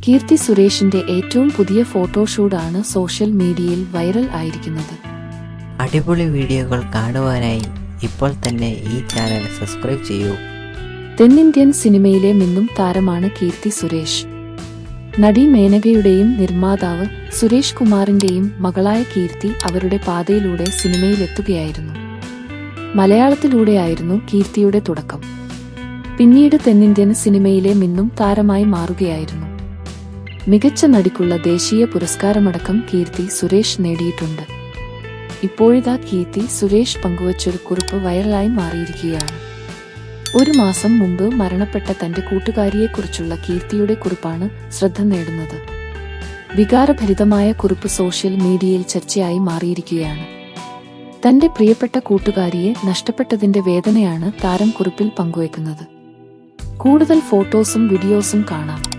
കീർത്തി സുരേഷിന്റെ ഏറ്റവും പുതിയ ഫോട്ടോഷൂട്ടാണ് സോഷ്യൽ മീഡിയയിൽ വൈറൽ ആയിരിക്കുന്നത്. അടിപൊളി വീഡിയോകൾ കാണുവാനായി ഇപ്പോൾ തന്നെ ഈ ചാനൽ സബ്സ്ക്രൈബ് ചെയ്യൂ. തെന്നിന്ത്യൻ സിനിമയിലെ മിന്നും താരമാണ് കീർത്തി സുരേഷ്. നടി മേനകയുടെയും നിർമ്മാതാവ് സുരേഷ് കുമാറിന്റെയും മകളായ കീർത്തി അവരുടെ പാതയിലൂടെ സിനിമയിലെത്തുകയായിരുന്നു. മലയാളത്തിലൂടെയായിരുന്നു കീർത്തിയുടെ തുടക്കം. പിന്നീട് തെന്നിന്ത്യൻ സിനിമയിലെ മിന്നും താരമായി മാറുകയായിരുന്നു. മികച്ച നടിക്കുള്ള ദേശീയ പുരസ്കാരമടക്കം കീർത്തി സുരേഷ് നേടിയിട്ടുണ്ട്. ഇപ്പോഴിതാ കീർത്തി സുരേഷ് പങ്കുവച്ചൊരു കുറിപ്പ് വൈറലായി മാറിയിരിക്കുകയാണ്. ഒരു മാസം മുമ്പ് മരണപ്പെട്ട തന്റെ കൂട്ടുകാരിയെക്കുറിച്ചുള്ള കീർത്തിയുടെ കുറിപ്പാണ് ശ്രദ്ധ നേടുന്നത്. വികാരഭരിതമായ കുറിപ്പ് സോഷ്യൽ മീഡിയയിൽ ചർച്ചയായി മാറിയിരിക്കുകയാണ്. തന്റെ പ്രിയപ്പെട്ട കൂട്ടുകാരിയെ നഷ്ടപ്പെട്ടതിന്റെ വേദനയാണ് താരം കുറിപ്പിൽ പങ്കുവെക്കുന്നത്. കൂടുതൽ ഫോട്ടോസും വീഡിയോസും കാണാം.